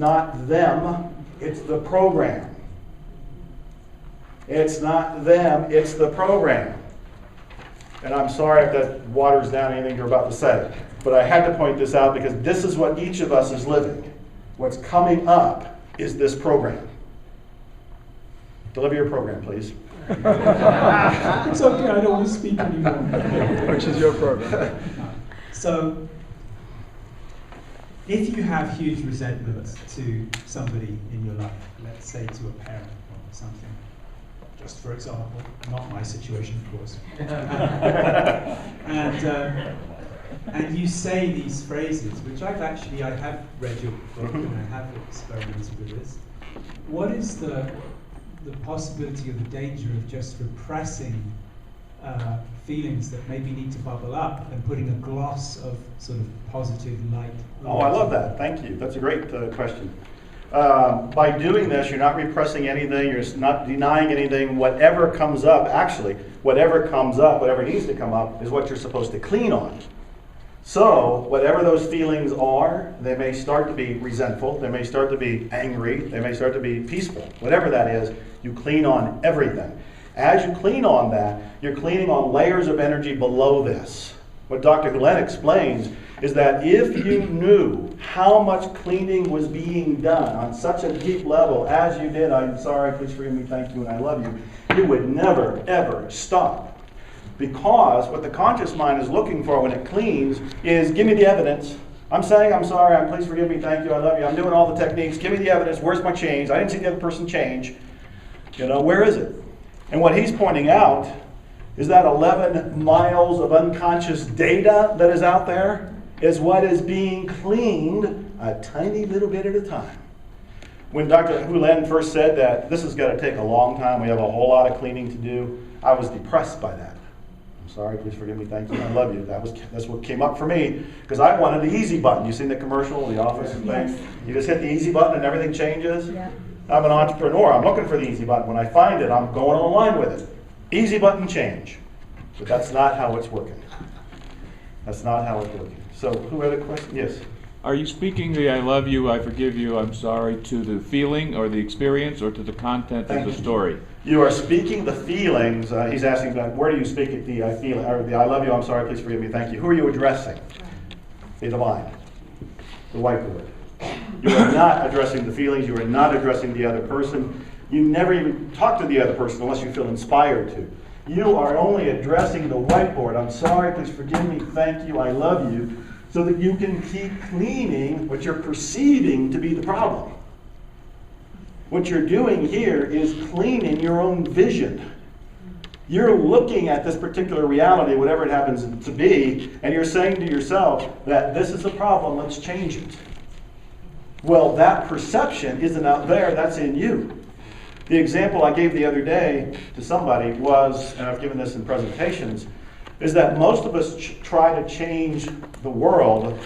not them, it's the program. It's not them, it's the program. And I'm sorry if that waters down anything you're about to say, but I had to point this out because this is what each of us is living. What's coming up is this program. Deliver your program, please. It's okay, I don't want to speak anymore. Which is your program. So, if you have huge resentment to somebody in your life, let's say to a parent or something, just for example, not my situation, of course, and you say these phrases, which I have read your book and I have experimented with this. What is the possibility or the danger of just repressing feelings that maybe need to bubble up and putting a gloss of sort of positive light? Oh, I love that. Thank you. That's a great question. By doing this, you're not repressing anything, you're not denying anything. Whatever comes up, actually, whatever comes up, whatever needs to come up, is what you're supposed to clean on. So, whatever those feelings are, they may start to be resentful, they may start to be angry, they may start to be peaceful. Whatever that is, you clean on everything. As you clean on that, you're cleaning on layers of energy below this. What Dr. Hulen explains is that if you knew how much cleaning was being done on such a deep level as you did, I'm sorry, please forgive me, thank you, and I love you, you would never, ever stop. Because what the conscious mind is looking for when it cleans is, give me the evidence. I'm saying I'm sorry, please forgive me, thank you, I love you, I'm doing all the techniques, give me the evidence, where's my change? I didn't see the other person change. Where is it? And what he's pointing out is that 11 miles of unconscious data that is out there is what is being cleaned a tiny little bit at a time. When Dr. Hulen first said that this is going to take a long time, we have a whole lot of cleaning to do, I was depressed by that. I'm sorry, please forgive me, thank you, I love you. That's what came up for me, because I wanted the easy button. You seen the commercial, the office thing? Yes. You just hit the easy button and everything changes? Yeah. I'm an entrepreneur, I'm looking for the easy button. When I find it, I'm going online with it. Easy button change. But that's not how it's working. That's not how it's working. So, who had a question? Yes. Are you speaking the I love you, I forgive you, I'm sorry to the feeling or the experience or to the content Thank of the you. story? You are speaking the feelings. He's asking about where do you speak at the I feel or the I love you, I'm sorry, please forgive me, thank you. Who are you addressing? The divine. The whiteboard. You are not addressing the feelings, you are not addressing the other person. You never even talk to the other person unless you feel inspired to. You are only addressing the whiteboard. I'm sorry, please forgive me, thank you, I love you, so that you can keep cleaning what you're perceiving to be the problem. What you're doing here is cleaning your own vision. You're looking at this particular reality, whatever it happens to be, and you're saying to yourself that this is a problem, let's change it. Well, that perception isn't out there, that's in you. The example I gave the other day to somebody was, and I've given this in presentations, is that most of us try to change the world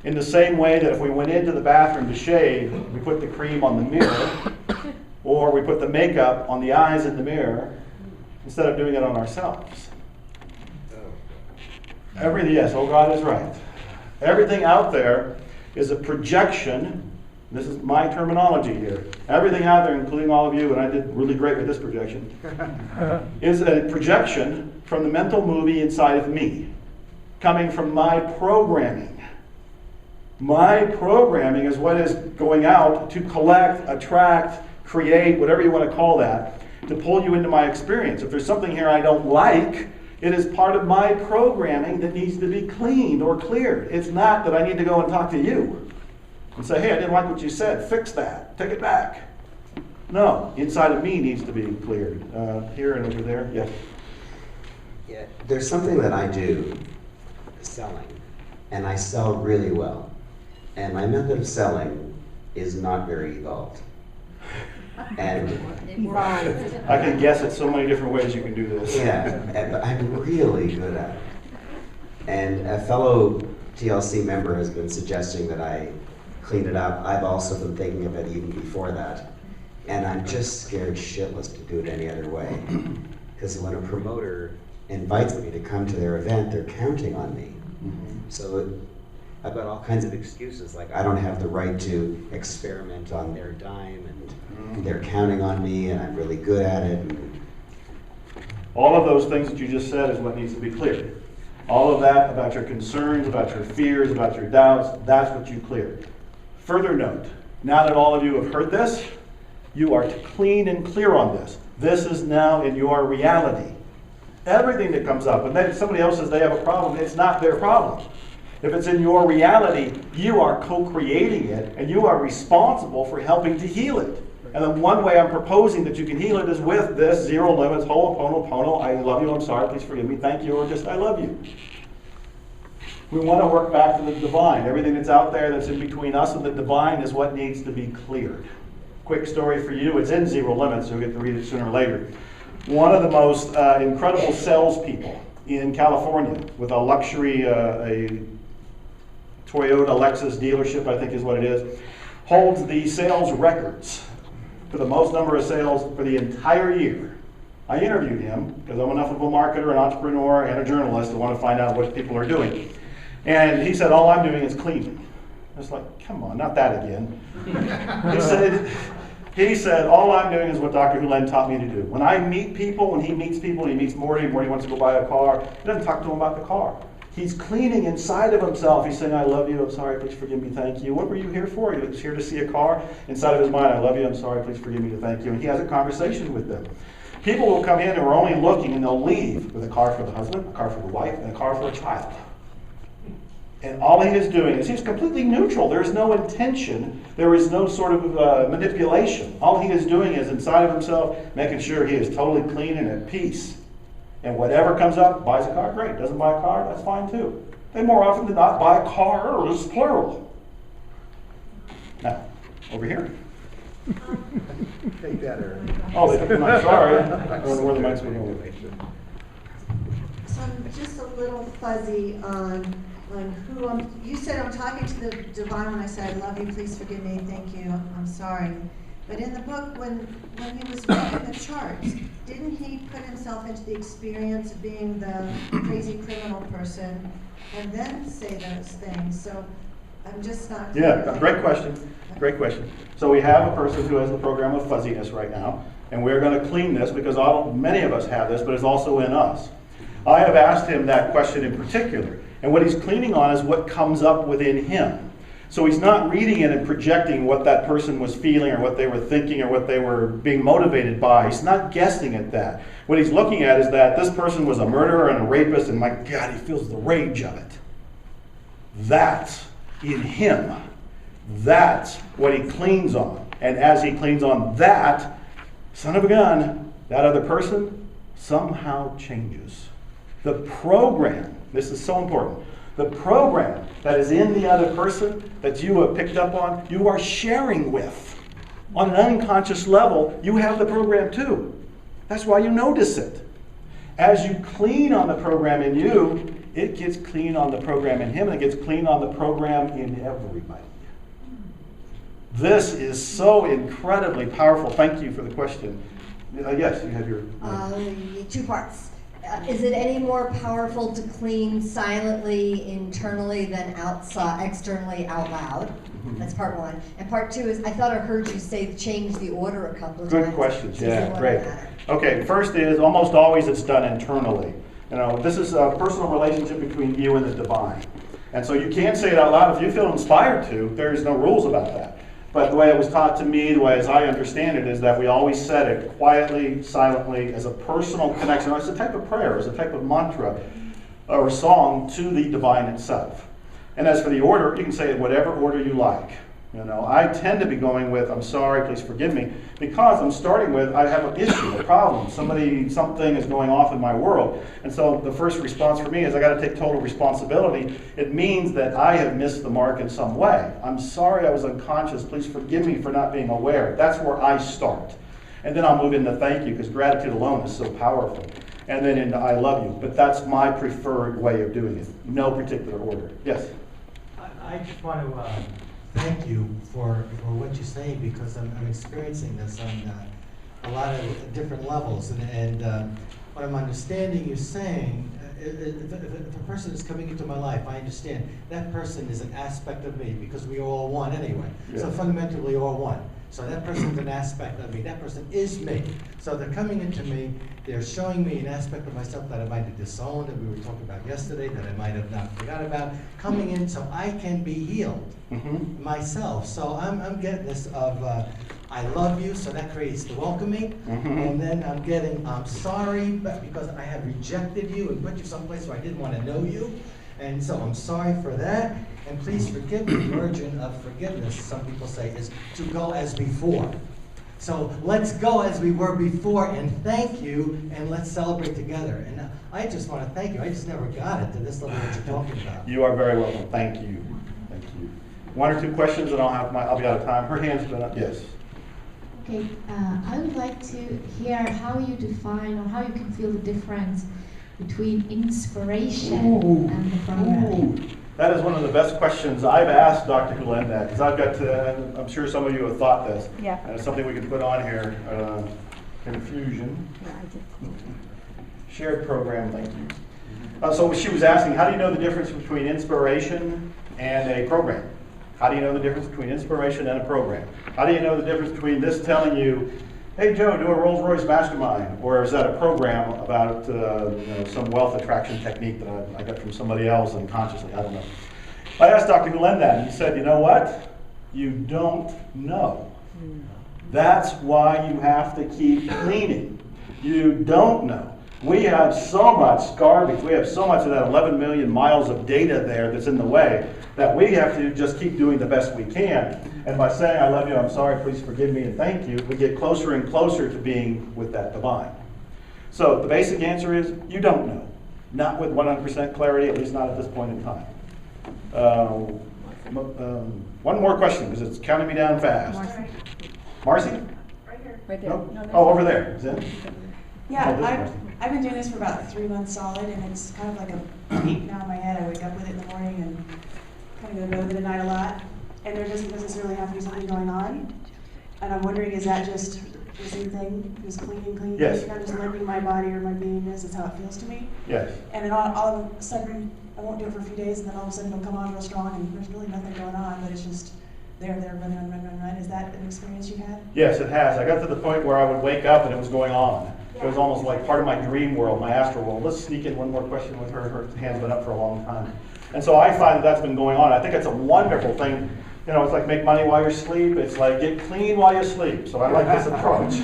in the same way that if we went into the bathroom to shave, we put the cream on the mirror, or we put the makeup on the eyes in the mirror, instead of doing it on ourselves. Yes, oh God is right. Everything out there is a projection. This is my terminology here. Everything out there, including all of you, and I did really great with this projection, is a projection from the mental movie inside of me, coming from my programming. My programming is what is going out to collect, attract, create, whatever you want to call that, to pull you into my experience. If there's something here I don't like, it is part of my programming that needs to be cleaned or cleared. It's not that I need to go and talk to you and say, hey, I didn't like what you said, fix that, take it back. No, inside of me needs to be cleared. Here and over there, yes. Yeah, there's something that I do, selling, and I sell really well. And my method of selling is not very evolved. And I can guess at so many different ways you can do this. yeah, but I'm really good at it. And a fellow TLC member has been suggesting that I clean it up. I've also been thinking of it even before that. And I'm just scared shitless to do it any other way. Because when a promoter invites me to come to their event, they're counting on me. So I've got all kinds of excuses, like I don't have the right to experiment on their dime, and they're counting on me, and I'm really good at it. And All of those things that you just said is what needs to be clear. All of that about your concerns, about your fears, about your doubts, that's what you clear. Further note, now that all of you have heard this, you are clean and clear on this. This is now in your reality. Everything that comes up, and then somebody else says they have a problem, it's not their problem. If it's in your reality, you are co-creating it, and you are responsible for helping to heal it. And the one way I'm proposing that you can heal it is with this zero limits, ho'oponopono, I love you, I'm sorry, please forgive me, thank you, or just I love you. We want to work back to the divine. Everything that's out there that's in between us and the divine is what needs to be cleared. Quick story for you, it's in Zero Limits, you'll get to read it sooner or later. One of the most incredible salespeople in California with a luxury, a Toyota Lexus dealership, I think is what it is, holds the sales records for the most number of sales for the entire year. I interviewed him because I'm enough of a marketer, an entrepreneur, and a journalist to want to find out what people are doing. And he said, all I'm doing is cleaning. I was like, come on, not that again. He said, all I'm doing is what Dr. Hulen taught me to do. When I meet people, when he meets people, he meets Morty wants to go buy a car, he doesn't talk to him about the car. He's cleaning inside of himself. He's saying, I love you, I'm sorry, please forgive me, thank you. What were you here for? He was here to see a car. Inside of his mind, I love you, I'm sorry, please forgive me, thank you. And he has a conversation with them. People will come in and are only looking, and they'll leave with a car for the husband, a car for the wife, and a car for a child. And all he is doing is he's completely neutral. There is no intention. There is no sort of manipulation. All he is doing is inside of himself, making sure he is totally clean and at peace. And whatever comes up, buys a car, great. Doesn't buy a car, that's fine too. They more often than not buy a car, it's plural. Now, over here. Take that, Eric. Oh, I'm sorry. I don't know where the mic's going. So I'm just a little fuzzy on who you said I'm talking to the divine when I said, I love you, please forgive me, thank you, I'm sorry. But in the book, when he was reading the charts, didn't he put himself into the experience of being the crazy criminal person and then say those things? So I'm just not clear. Yeah, great question. Great question. So we have a person who has the program of fuzziness right now, and we're going to clean this because many of us have this, but it's also in us. I have asked him that question in particular, and what he's cleaning on is what comes up within him. So he's not reading it and projecting what that person was feeling or what they were thinking or what they were being motivated by. He's not guessing at that. What he's looking at is that this person was a murderer and a rapist, and my God, he feels the rage of it. That's in him. That's what he cleans on. And as he cleans on that, son of a gun, that other person somehow changes. The program, this is so important, the program that is in the other person that you have picked up on, you are sharing with. On an unconscious level, you have the program too. That's why you notice it. As you clean on the program in you, it gets clean on the program in him, and it gets clean on the program in everybody. This is so incredibly powerful. Thank you for the question. Yes, you have your... 2 parts. Is it any more powerful to clean silently internally than externally out loud? That's part 1. And part 2 is, I thought I heard you say change the order a couple of times. Good questions. Does Yeah, it great. matter? Okay, first is almost always it's done internally. This is a personal relationship between you and the divine. And so you can't say it out loud if you feel inspired to. There's no rules about that. But the way it was taught to me, the way as I understand it, is that we always said it quietly, silently, as a personal connection. It's a type of prayer, it's a type of mantra or song to the divine itself. And as for the order, you can say it whatever order you like. I tend to be going with, I'm sorry, please forgive me, because I'm starting with, I have an issue, a problem. Something is going off in my world. And so the first response for me is I got to take total responsibility. It means that I have missed the mark in some way. I'm sorry I was unconscious. Please forgive me for not being aware. That's where I start. And then I'll move into thank you, because gratitude alone is so powerful. And then into I love you. But that's my preferred way of doing it. No particular order. Yes? I just want to thank you for what you're saying, because I'm experiencing this on a lot of different levels. And what I'm understanding you're saying if a person is coming into my life, I understand that person is an aspect of me because we are all one anyway. So Yeah. fundamentally, we're all one. So that person is an aspect of me. That person is me. So they're coming into me. They're showing me an aspect of myself that I might have disowned, that we were talking about yesterday, that I might have not forgot about. Coming in so I can be healed Mhm. myself. So I'm getting this of I love you, so that creates the welcoming. Mhm. And then I'm getting I'm sorry but because I have rejected you and put you someplace where I didn't want to know you. And so I'm sorry for that. And please forgive me. The origin of forgiveness, some people say, is to go as before. So let's go as we were before and thank you and let's celebrate together. And I just want to thank you. I just never got it to this level that you're talking about. You are very welcome. Thank you. Thank you. One or two questions, and I'll be out of time. Her hand's been up. Yes. Okay, I would like to hear how you define or how you can feel the difference between inspiration and the programming. That is one of the best questions I've asked Dr. Gulenda, because I've got to, and I'm sure some of you have thought this. Yeah. And it's something we can put on here. Confusion. Yeah, I did. Shared program, thank you. So she was asking, how do you know the difference between inspiration and a program? How do you know the difference between inspiration and a program? How do you know the difference between this telling you, hey Joe, do a Rolls Royce mastermind, or is that a program about some wealth attraction technique that I got from somebody else unconsciously? I don't know. I asked Dr. Gulenda, and he said, you know what? You don't know. That's why you have to keep cleaning. You don't know. We have so much garbage, we have so much of that 11 million miles of data there that's in the way that we have to just keep doing the best we can. And by saying, I love you, I'm sorry, please forgive me, and thank you, we get closer and closer to being with that divine. So the basic answer is, you don't know. Not with 100% clarity, at least not at this point in time. One more question, because it's counting me down fast. Marcy? Right there. No? No, there's- Oh, over there. Is it? Yeah, Oh, this Marcy. I've been doing this for about 3 months solid, and it's kind of like a tape now in my head. I wake up with it in the morning and kind of go to bed with it at night a lot. And there doesn't necessarily have to be something going on. And I'm wondering, is that just the same thing? Just cleaning? Yes. I'm just limping my body or my beingness. It's how it feels to me. Yes. And then all of a sudden, I won't do it for a few days, and then all of a sudden it'll come on real strong, and there's really nothing going on, but it's just there, run. Is that an experience you had? Yes, it has. I got to the point where I would wake up and it was going on. It was almost like part of my dream world, my astral world. Let's sneak in one more question with her. Her hand's been up for a long time. And so I find that that's been going on. I think it's a wonderful thing. You know, it's like make money while you sleep. It's like get clean while you sleep. So I like this approach.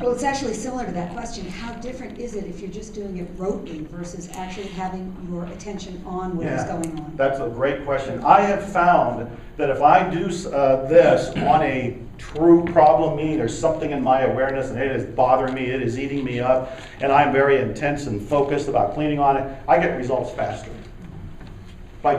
Well, it's actually similar to that question. How different is it if you're just doing it rotely versus actually having your attention on what is going on? That's a great question. I have found that if I do this on a true problem, meaning there's something in my awareness and it is bothering me, it is eating me up, and I'm very intense and focused about cleaning on it, I get results faster.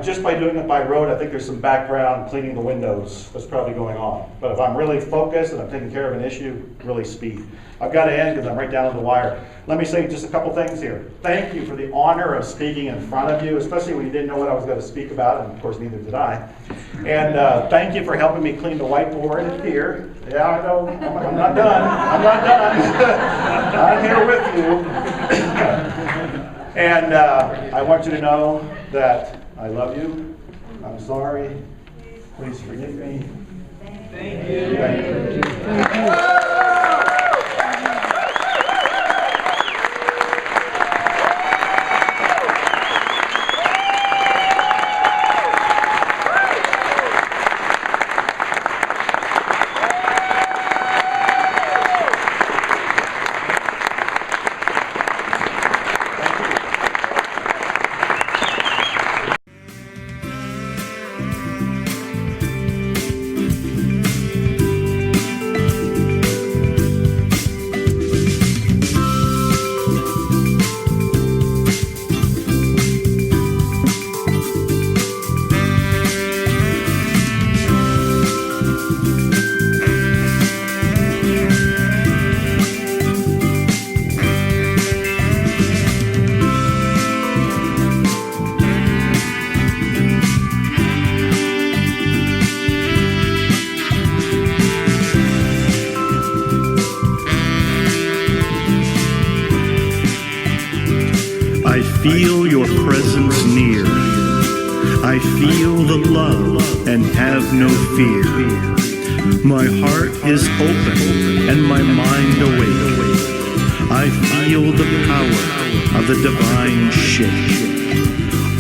Just by doing it by rote, I think there's some background cleaning the windows that's probably going on. But if I'm really focused and I'm taking care of an issue, really speed. I've got to end because I'm right down to the wire. Let me say just a couple things here. Thank you for the honor of speaking in front of you, especially when you didn't know what I was going to speak about, and of course neither did I. And thank you for helping me clean the whiteboard here. Yeah, I know, I'm not done. I'm not done. I'm here with you. And I want you to know that I love you. I'm sorry. Please forgive me. Thank you. Thank you. feel your presence near. I feel the love and have no fear. My heart is open and my mind awake. I feel the power of the divine shake.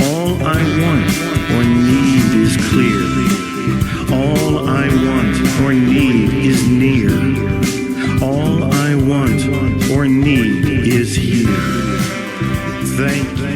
All I want or need is clear. All I want or need is near. All I want or need is here. Thank